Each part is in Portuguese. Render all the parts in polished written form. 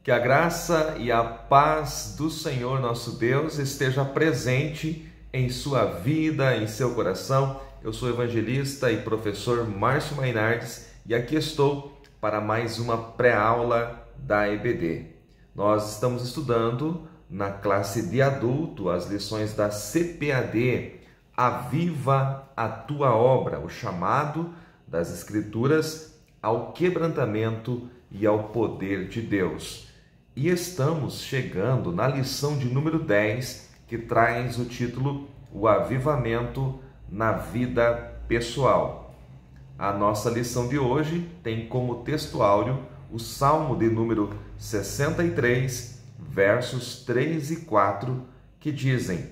Que a graça e a paz do Senhor nosso Deus esteja presente em sua vida, em seu coração. Eu sou o evangelista e professor Márcio Mainardes e aqui estou para mais uma pré-aula da EBD. Nós estamos estudando na classe de adulto as lições da CPAD, Aviva a Tua Obra, o chamado das Escrituras ao quebrantamento e ao poder de Deus. E estamos chegando na lição de número 10, que traz o título O Avivamento na Vida Pessoal. A nossa lição de hoje tem como texto áureo o Salmo de número 63, versos 3 e 4, que dizem: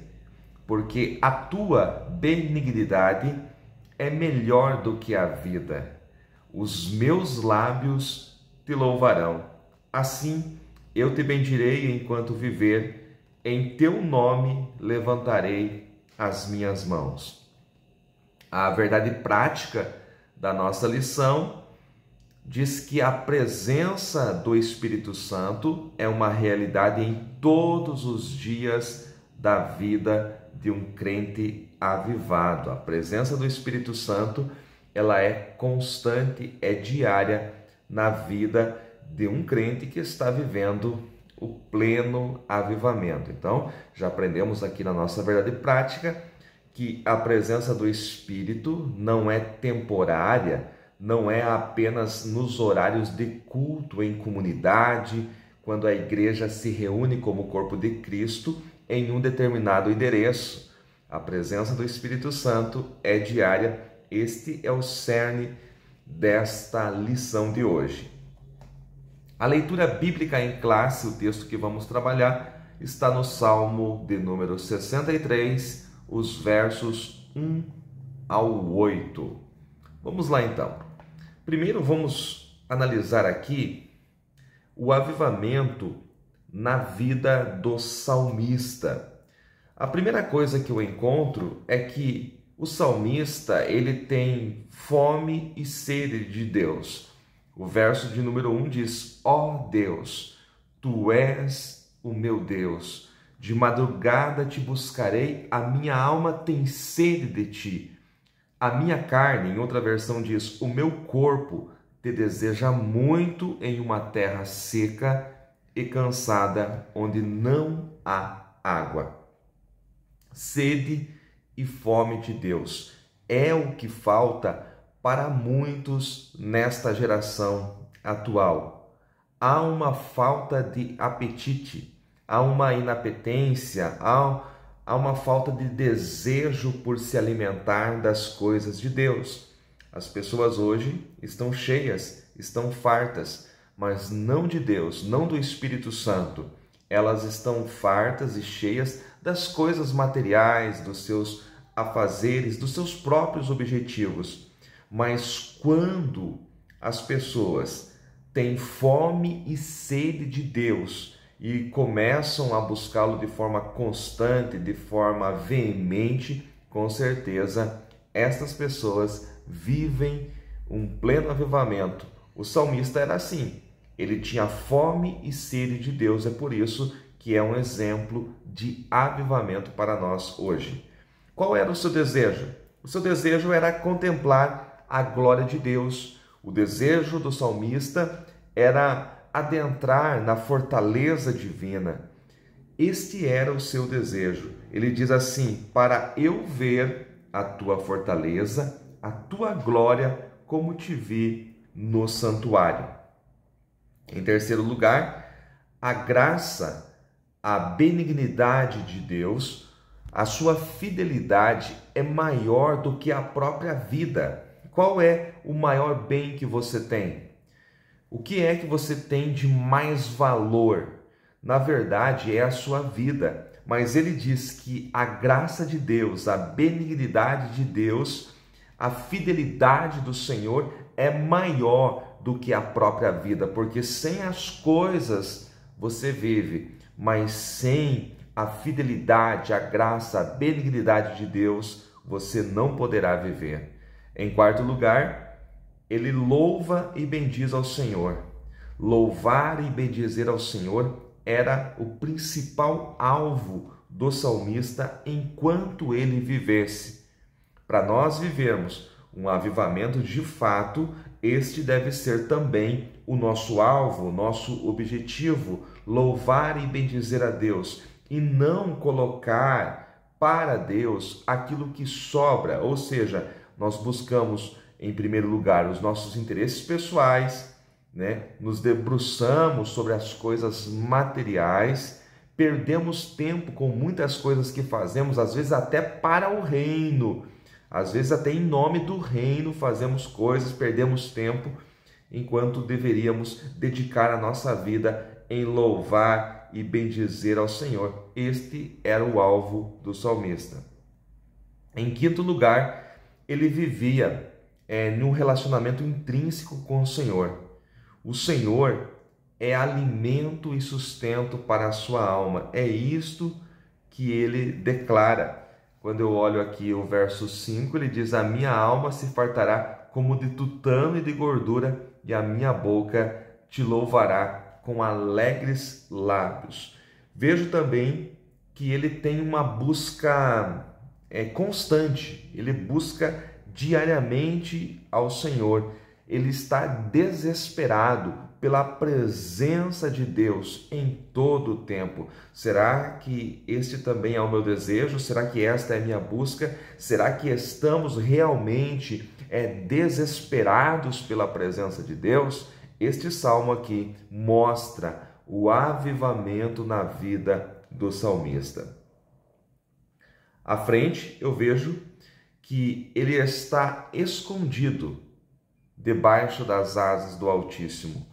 Porque a tua benignidade é melhor do que a vida, os meus lábios te louvarão. Assim, eu te bendirei enquanto viver, em teu nome levantarei as minhas mãos. A verdade prática da nossa lição diz que a presença do Espírito Santo é uma realidade em todos os dias da vida de um crente avivado. A presença do Espírito Santo, ela é constante, é diária na vida de um crente que está vivendo o pleno avivamento. Então, já aprendemos aqui na nossa verdade prática que a presença do Espírito não é temporária, não é apenas nos horários de culto em comunidade, quando a igreja se reúne como corpo de Cristo em um determinado endereço. A presença do Espírito Santo é diária. Este é o cerne desta lição de hoje. A leitura bíblica em classe, o texto que vamos trabalhar, está no Salmo de número 63, os versos 1 ao 8. Vamos lá então. Primeiro vamos analisar aqui o avivamento na vida do salmista. A primeira coisa que eu encontro é que o salmista, ele tem fome e sede de Deus. O verso de número 1 diz: Ó Deus, Tu és o meu Deus, de madrugada te buscarei, a minha alma tem sede de Ti. A minha carne, em outra versão diz, o meu corpo te deseja muito em uma terra seca e cansada, onde não há água. Sede e fome de Deus é o que falta para muitos nesta geração atual. Há uma falta de apetite, há uma inapetência, há uma falta de desejo por se alimentar das coisas de Deus. As pessoas hoje estão cheias, estão fartas, mas não de Deus, não do Espírito Santo. Elas estão fartas e cheias das coisas materiais, dos seus afazeres, dos seus próprios objetivos. Mas quando as pessoas têm fome e sede de Deus e começam a buscá-lo de forma constante, de forma veemente, com certeza estas pessoas vivem um pleno avivamento. O salmista era assim, ele tinha fome e sede de Deus, é por isso que é um exemplo de avivamento para nós hoje. Qual era o seu desejo? O seu desejo era contemplar a glória de Deus. O desejo do salmista era adentrar na fortaleza divina. Este era o seu desejo. Ele diz assim: para eu ver a tua fortaleza, a tua glória, como te vi no santuário. Em terceiro lugar, a graça, a benignidade de Deus, a sua fidelidade é maior do que a própria vida. Qual é o maior bem que você tem? O que é que você tem de mais valor? Na verdade, é a sua vida. Mas ele diz que a graça de Deus, a benignidade de Deus, a fidelidade do Senhor é maior do que a própria vida. Porque sem as coisas você vive, mas sem a fidelidade, a graça, a benignidade de Deus, você não poderá viver. Em quarto lugar, ele louva e bendiz ao Senhor. Louvar e bendizer ao Senhor era o principal alvo do salmista enquanto ele vivesse. Para nós vivermos um avivamento de fato, este deve ser também o nosso alvo, o nosso objetivo, louvar e bendizer a Deus e não colocar para Deus aquilo que sobra, ou seja, nós buscamos em primeiro lugar os nossos interesses pessoais, nos debruçamos sobre as coisas materiais, perdemos tempo com muitas coisas que fazemos, às vezes até para o reino, às vezes até em nome do reino fazemos coisas, perdemos tempo, enquanto deveríamos dedicar a nossa vida em louvar e bendizer ao Senhor. Este era o alvo do salmista. Em quinto lugar, ele vivia num relacionamento intrínseco com o Senhor. O Senhor é alimento e sustento para a sua alma. É isto que ele declara. Quando eu olho aqui o verso 5, ele diz: a minha alma se fartará como de tutano e de gordura, e a minha boca te louvará com alegres lábios. Vejo também que ele tem uma busca constante, ele busca diariamente ao Senhor. Ele está desesperado pela presença de Deus em todo o tempo. Será que este também é o meu desejo? Será que esta é a minha busca? Será que estamos realmente desesperados pela presença de Deus? Este salmo aqui mostra o avivamento na vida do salmista. À frente, eu vejo que ele está escondido debaixo das asas do Altíssimo.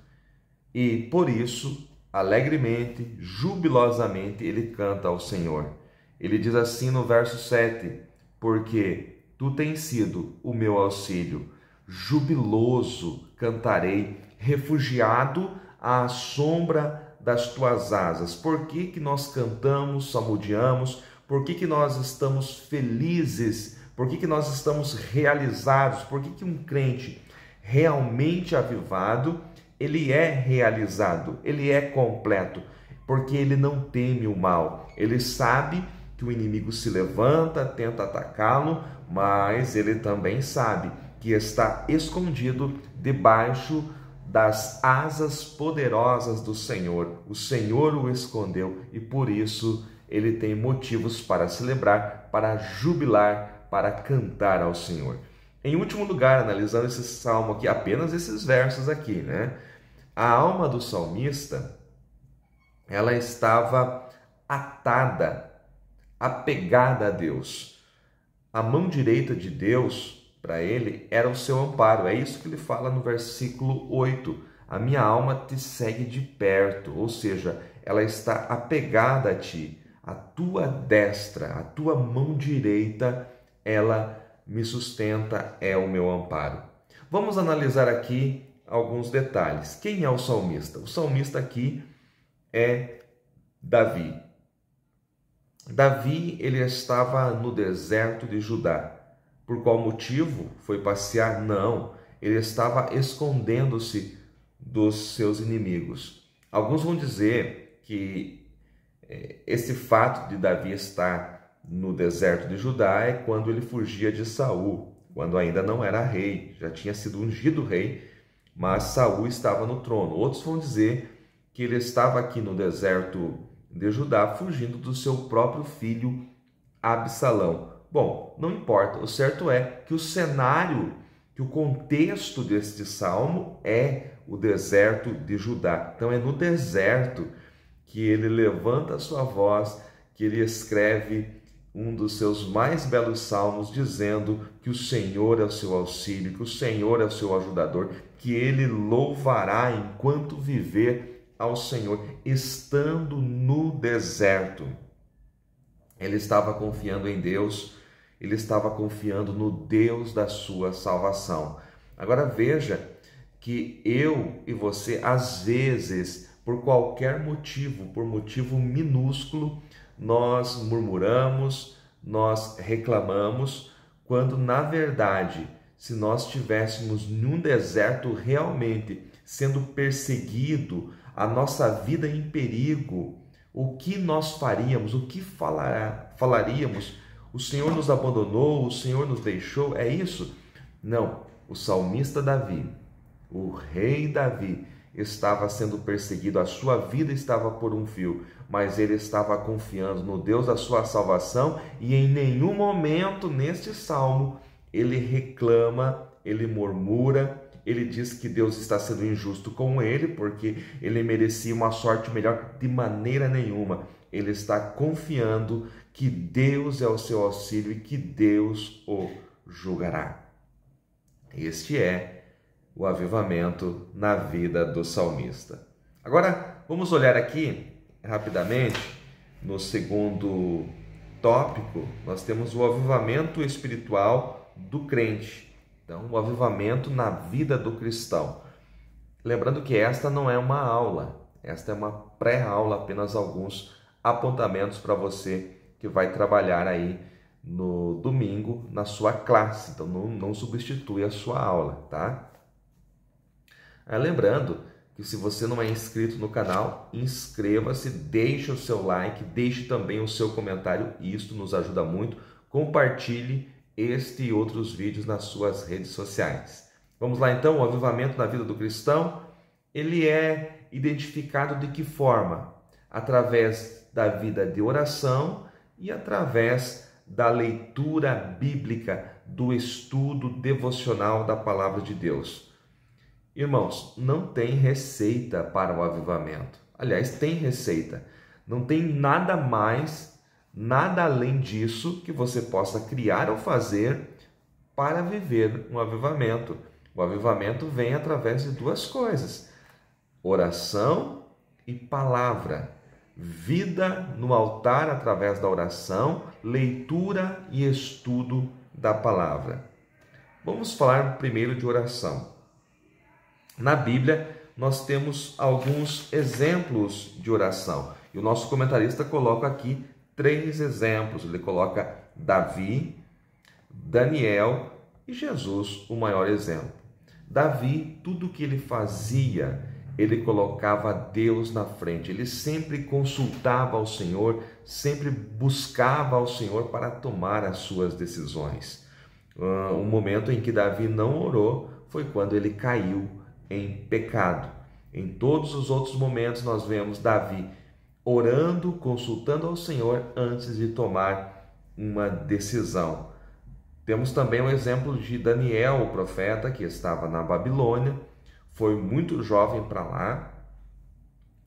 E por isso, alegremente, jubilosamente, ele canta ao Senhor. Ele diz assim no verso 7, porque tu tens sido o meu auxílio, jubiloso cantarei, refugiado à sombra das tuas asas. Por que que nós cantamos, salmodiamos? Por que que nós estamos felizes? Por que que nós estamos realizados? Por que que um crente realmente avivado, ele é realizado, ele é completo, porque ele não teme o mal. Ele sabe que o inimigo se levanta, tenta atacá-lo, mas ele também sabe que está escondido debaixo das asas poderosas do Senhor. O Senhor o escondeu e por isso ele tem motivos para celebrar, para jubilar, para cantar ao Senhor. Em último lugar, analisando esse salmo aqui, apenas esses versos aqui, a alma do salmista, ela estava atada, apegada a Deus. A mão direita de Deus, para ele, era o seu amparo. É isso que ele fala no versículo 8. A minha alma te segue de perto, ou seja, ela está apegada a ti. A tua destra, a tua mão direita, ela me sustenta, é o meu amparo. Vamos analisar aqui alguns detalhes. Quem é o salmista? O salmista aqui é Davi. Davi, ele estava no deserto de Judá. Por qual motivo? Foi passear? Não. Ele estava escondendo-se dos seus inimigos. Alguns vão dizer que esse fato de Davi estar no deserto de Judá é quando ele fugia de Saul, quando ainda não era rei, já tinha sido ungido rei, mas Saul estava no trono. Outros vão dizer que ele estava aqui no deserto de Judá, fugindo do seu próprio filho Absalão. Bom, não importa, o certo é que o cenário, que o contexto deste salmo é o deserto de Judá. Então é no deserto que ele levanta a sua voz, que ele escreve um dos seus mais belos salmos, dizendo que o Senhor é o seu auxílio, que o Senhor é o seu ajudador, que ele louvará enquanto viver ao Senhor, estando no deserto. Ele estava confiando em Deus, ele estava confiando no Deus da sua salvação. Agora veja que eu e você, às vezes, por qualquer motivo, por motivo minúsculo, nós murmuramos, nós reclamamos, quando na verdade, se nós estivéssemos num deserto realmente sendo perseguido, a nossa vida em perigo, o que nós faríamos? O que falaríamos? O Senhor nos abandonou? O Senhor nos deixou? É isso? Não. O salmista Davi, o rei Davi, estava sendo perseguido, a sua vida estava por um fio, mas ele estava confiando no Deus da sua salvação e em nenhum momento neste salmo ele reclama, ele murmura, ele diz que Deus está sendo injusto com ele porque ele merecia uma sorte melhor. De maneira nenhuma. Ele está confiando que Deus é o seu auxílio e que Deus o julgará. Este é o avivamento na vida do salmista. Agora, vamos olhar aqui rapidamente no segundo tópico. Nós temos o avivamento espiritual do crente. Então, o avivamento na vida do cristão. Lembrando que esta não é uma aula, esta é uma pré-aula, apenas alguns apontamentos para você que vai trabalhar aí no domingo na sua classe. Então, não substitui a sua aula, tá? Lembrando que se você não é inscrito no canal, inscreva-se, deixe o seu like, deixe também o seu comentário, isto nos ajuda muito. Compartilhe este e outros vídeos nas suas redes sociais. Vamos lá então, o avivamento na vida do cristão, ele é identificado de que forma? Através da vida de oração e através da leitura bíblica, do estudo devocional da palavra de Deus. Irmãos, não tem receita para o avivamento. Aliás, tem receita. Não tem nada mais, nada além disso que você possa criar ou fazer para viver um avivamento. O avivamento vem através de duas coisas: oração e palavra. Vida no altar através da oração, leitura e estudo da palavra. Vamos falar primeiro de oração. Na Bíblia, nós temos alguns exemplos de oração. E o nosso comentarista coloca aqui 3 exemplos. Ele coloca Davi, Daniel e Jesus, o maior exemplo. Davi, tudo que ele fazia, ele colocava Deus na frente. Ele sempre consultava ao Senhor, sempre buscava ao Senhor para tomar as suas decisões. O momento em que Davi não orou foi quando ele caiu em pecado. Em todos os outros momentos nós vemos Davi orando, consultando ao Senhor antes de tomar uma decisão. Temos também o exemplo de Daniel, o profeta, que estava na Babilônia, foi muito jovem para lá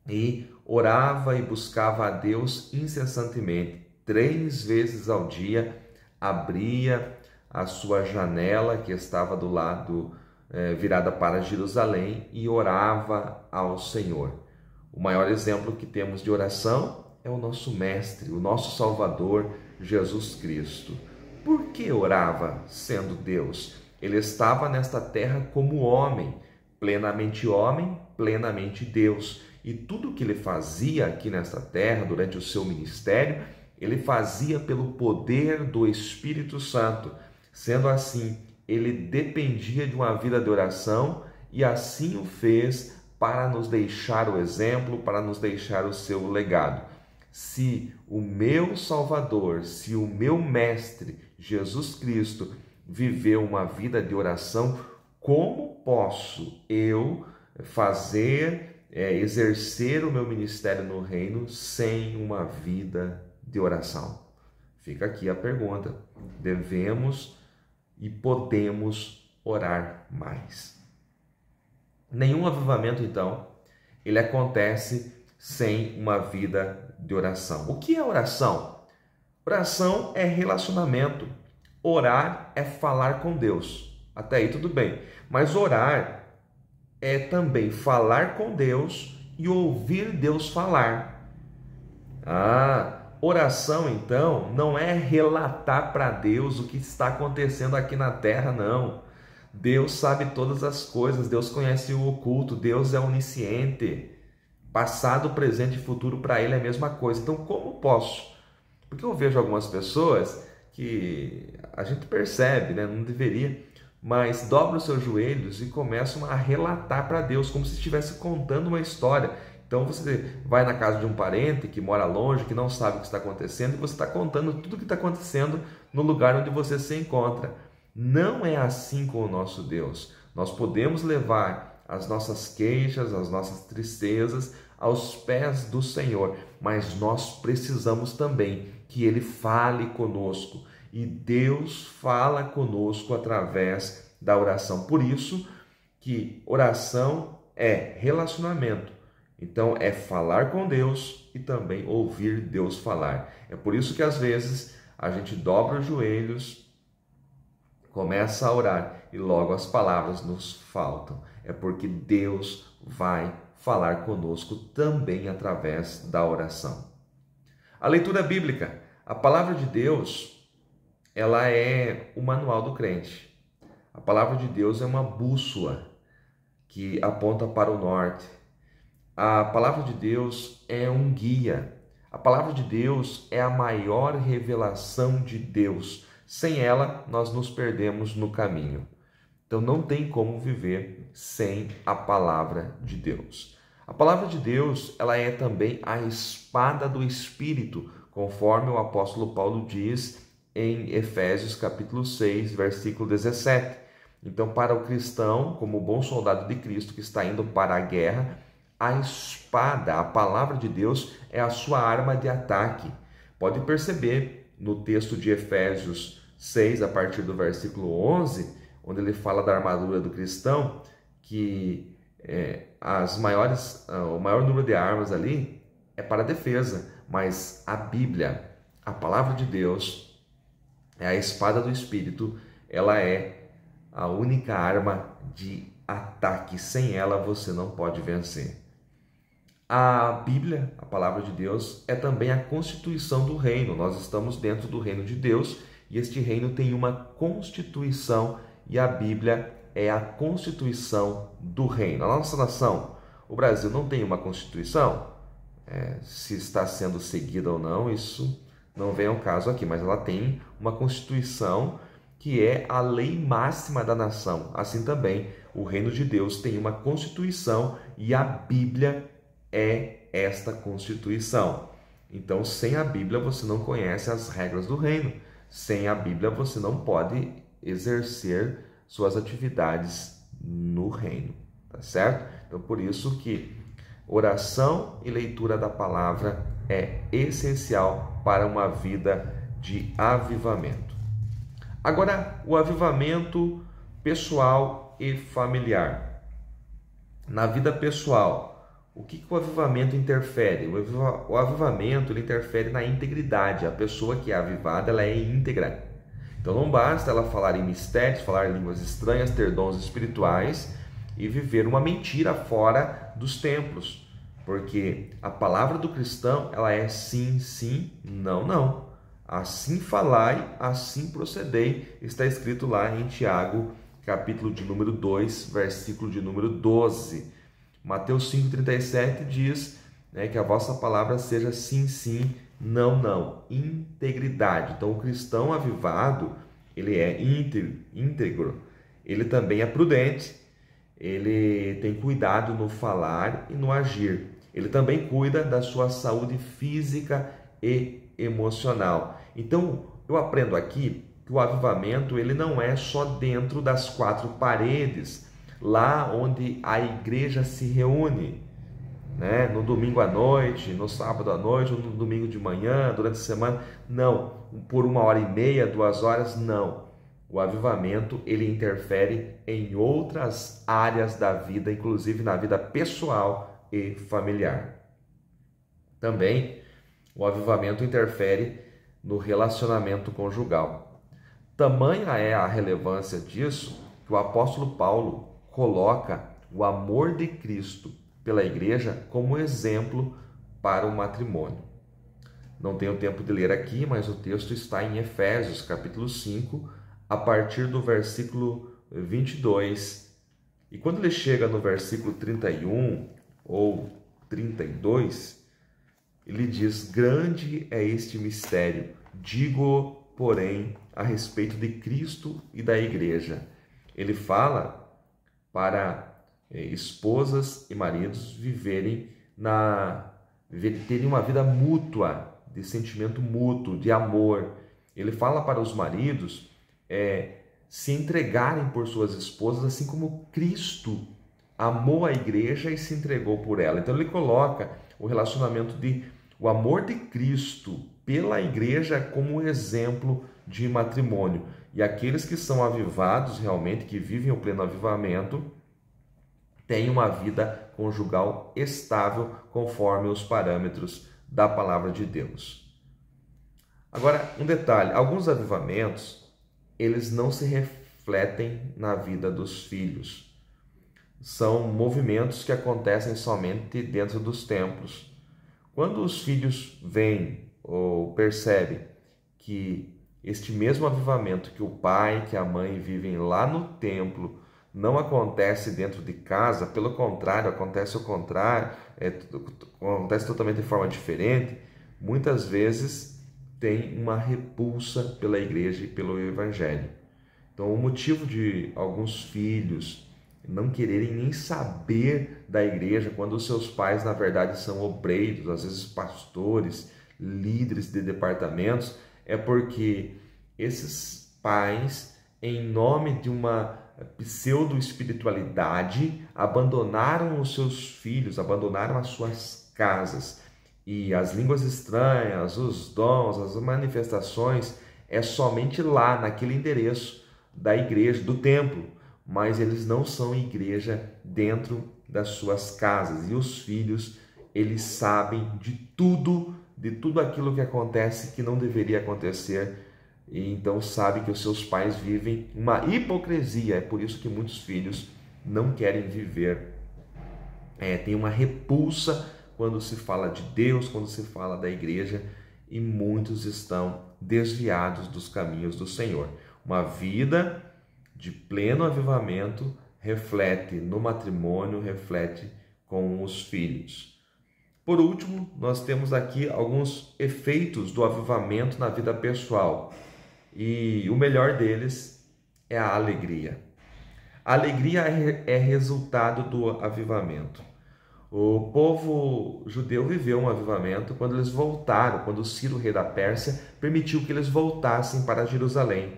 e orava e buscava a Deus incessantemente. 3 vezes ao dia abria a sua janela que estava do lado virada para Jerusalém e orava ao Senhor. O maior exemplo que temos de oração é o nosso Mestre, o nosso Salvador, Jesus Cristo. Por que orava sendo Deus? Ele estava nesta terra como homem, plenamente Deus. E tudo que ele fazia aqui nesta terra, durante o seu ministério, ele fazia pelo poder do Espírito Santo. Sendo assim, ele dependia de uma vida de oração e assim o fez para nos deixar o exemplo, para nos deixar o seu legado. Se o meu Salvador, se o meu Mestre, Jesus Cristo, viveu uma vida de oração, como posso eu exercer o meu ministério no reino sem uma vida de oração? Fica aqui a pergunta. Devemos e podemos orar mais. Nenhum avivamento, então, ele acontece sem uma vida de oração. O que é oração? Oração é relacionamento. Orar é falar com Deus. Até aí tudo bem. Mas orar é também falar com Deus e ouvir Deus falar. Oração, então, não é relatar para Deus o que está acontecendo aqui na terra, não. Deus sabe todas as coisas, Deus conhece o oculto, Deus é onisciente. Passado, presente e futuro para Ele é a mesma coisa. Então, como posso? Porque eu vejo algumas pessoas que a gente percebe, né? Não deveria, mas dobra os seus joelhos e começam a relatar para Deus, como se estivesse contando uma história. Então você vai na casa de um parente que mora longe, que não sabe o que está acontecendo, e você está contando tudo o que está acontecendo no lugar onde você se encontra. Não é assim com o nosso Deus. Nós podemos levar as nossas queixas, as nossas tristezas aos pés do Senhor, mas nós precisamos também que Ele fale conosco. E Deus fala conosco através da oração. Por isso que oração é relacionamento. Então é falar com Deus e também ouvir Deus falar. É por isso que às vezes a gente dobra os joelhos, começa a orar e logo as palavras nos faltam. É porque Deus vai falar conosco também através da oração. A leitura bíblica, a palavra de Deus, ela é o manual do crente. A palavra de Deus é uma bússola que aponta para o norte. A palavra de Deus é um guia. A palavra de Deus é a maior revelação de Deus. Sem ela, nós nos perdemos no caminho. Então não tem como viver sem a palavra de Deus. A palavra de Deus, ela é também a espada do Espírito, conforme o apóstolo Paulo diz em Efésios capítulo 6, versículo 17. Então, para o cristão, como bom soldado de Cristo que está indo para a guerra, a espada, a palavra de Deus, é a sua arma de ataque. Pode perceber no texto de Efésios 6, a partir do versículo 11, onde ele fala da armadura do cristão, que o maior número de armas ali é para a defesa, mas a Bíblia, a palavra de Deus, é a espada do Espírito, ela é a única arma de ataque. Sem ela você não pode vencer. A Bíblia, a palavra de Deus, é também a constituição do reino. Nós estamos dentro do reino de Deus e este reino tem uma constituição e a Bíblia é a constituição do reino. A nossa nação, o Brasil, não tem uma constituição. Se está sendo seguida ou não, isso não vem ao caso aqui, mas ela tem uma constituição que é a lei máxima da nação. Assim também, o reino de Deus tem uma constituição e a Bíblia é esta constituição. Então, sem a Bíblia, você não conhece as regras do reino. Sem a Bíblia, você não pode exercer suas atividades no reino, tá certo? Então, por isso que oração e leitura da palavra é essencial para uma vida de avivamento. Agora, o avivamento pessoal e familiar. Na vida pessoal, o que o avivamento interfere? O avivamento ele interfere na integridade. A pessoa que é avivada, ela é íntegra. Então não basta ela falar em mistérios, falar línguas estranhas, ter dons espirituais e viver uma mentira fora dos templos. Porque a palavra do cristão, ela é sim, sim, não, não. Assim falai, assim procedei. Está escrito lá em Tiago, capítulo de número 2, versículo de número 12. Mateus 5,37 diz que a vossa palavra seja sim, sim, não, não. Integridade. Então, o cristão avivado, ele é íntegro. Ele também é prudente. Ele tem cuidado no falar e no agir. Ele também cuida da sua saúde física e emocional. Então, eu aprendo aqui que o avivamento ele não é só dentro das quatro paredes, lá onde a igreja se reúne, né? No domingo à noite, no sábado à noite, ou no domingo de manhã, durante a semana. Não, por 1h30, 2 horas, não. O avivamento ele interfere em outras áreas da vida, inclusive na vida pessoal e familiar. Também o avivamento interfere no relacionamento conjugal. Tamanha é a relevância disso que o apóstolo Paulo coloca o amor de Cristo pela igreja como exemplo para o matrimônio. Não tenho tempo de ler aqui, mas o texto está em Efésios, capítulo 5, a partir do versículo 22. E quando ele chega no versículo 31 ou 32, ele diz: grande é este mistério, digo, porém, a respeito de Cristo e da igreja. Ele fala para esposas e maridos terem uma vida mútua, de sentimento mútuo, de amor. Ele fala para os maridos se entregarem por suas esposas, assim como Cristo amou a igreja e se entregou por ela. Então ele coloca o relacionamento o amor de Cristo pela igreja como exemplo de matrimônio. E aqueles que são avivados realmente, que vivem o pleno avivamento, têm uma vida conjugal estável conforme os parâmetros da palavra de Deus. Agora, um detalhe, alguns avivamentos, eles não se refletem na vida dos filhos. São movimentos que acontecem somente dentro dos templos. Quando os filhos veem ou percebem que este mesmo avivamento que o pai, que a mãe vivem lá no templo, não acontece dentro de casa, pelo contrário, acontece o contrário, acontece totalmente de forma diferente, muitas vezes tem uma repulsa pela igreja e pelo evangelho. Então, o motivo de alguns filhos não quererem nem saber da igreja, quando os seus pais, na verdade, são obreiros, às vezes pastores, líderes de departamentos, é porque esses pais, em nome de uma pseudo-espiritualidade, abandonaram os seus filhos, abandonaram as suas casas. E as línguas estranhas, os dons, as manifestações, é somente lá, naquele endereço da igreja, do templo. Mas eles não são igreja dentro das suas casas. E os filhos, eles sabem de tudo aquilo que acontece que não deveria acontecer. E então sabem que os seus pais vivem uma hipocrisia. É por isso que muitos filhos não querem viver. Tem uma repulsa quando se fala de Deus, quando se fala da igreja, e muitos estão desviados dos caminhos do Senhor. Uma vida de pleno avivamento reflete no matrimônio, reflete com os filhos. Por último, nós temos aqui alguns efeitos do avivamento na vida pessoal. E o melhor deles é a alegria. A alegria é resultado do avivamento. O povo judeu viveu um avivamento quando eles voltaram, quando Ciro, rei da Pérsia, permitiu que eles voltassem para Jerusalém.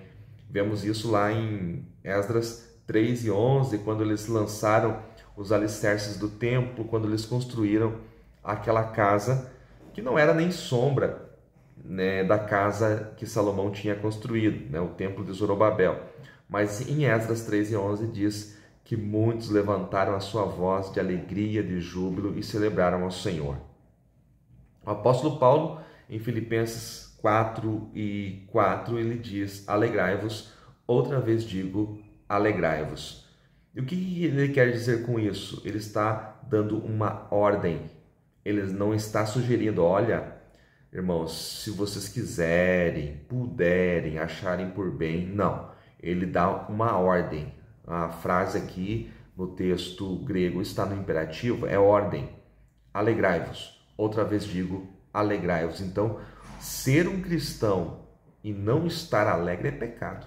Vemos isso lá em Esdras 3 e 11, quando eles lançaram os alicerces do templo, quando eles construíram aquela casa que não era nem sombra, né, da casa que Salomão tinha construído, né, o templo de Zorobabel. Mas em Esdras 3 e 11 diz que muitos levantaram a sua voz de alegria, de júbilo e celebraram ao Senhor. O apóstolo Paulo, em Filipenses 4 e 4, ele diz: alegrai-vos, outra vez digo, alegrai-vos. E o que ele quer dizer com isso? Ele está dando uma ordem. Ele não está sugerindo, olha, irmãos, se vocês quiserem, puderem, acharem por bem. Não, ele dá uma ordem. A frase aqui no texto grego está no imperativo, é ordem. Alegrai-vos. Outra vez digo, alegrai-vos. Então, ser um cristão e não estar alegre é pecado.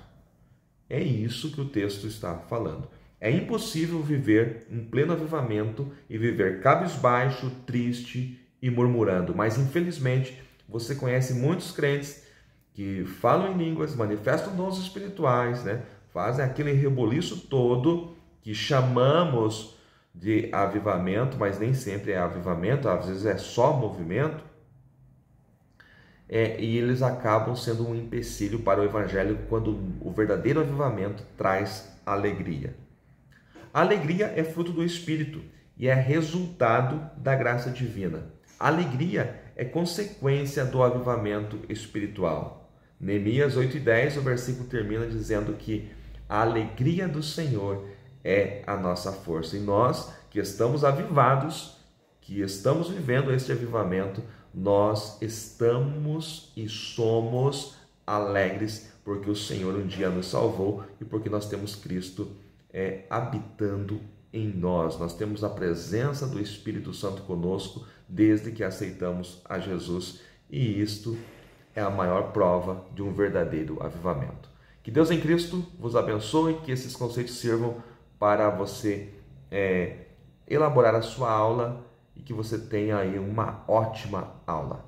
É isso que o texto está falando. É impossível viver em pleno avivamento e viver cabisbaixo, triste e murmurando. Mas, infelizmente, você conhece muitos crentes que falam em línguas, manifestam dons espirituais, né? Fazem aquele reboliço todo que chamamos de avivamento, mas nem sempre é avivamento, às vezes é só movimento. E eles acabam sendo um empecilho para o evangelho quando o verdadeiro avivamento traz alegria. A alegria é fruto do Espírito e é resultado da graça divina. A alegria é consequência do avivamento espiritual. Neemias 8:10, o versículo termina dizendo que a alegria do Senhor é a nossa força. E nós que estamos avivados, que estamos vivendo este avivamento, nós estamos e somos alegres porque o Senhor um dia nos salvou e porque nós temos Cristo habitando em nós. Nós temos a presença do Espírito Santo conosco desde que aceitamos a Jesus, e isto é a maior prova de um verdadeiro avivamento. Que Deus em Cristo vos abençoe, que esses conceitos sirvam para você elaborar a sua aula e que você tenha aí uma ótima aula.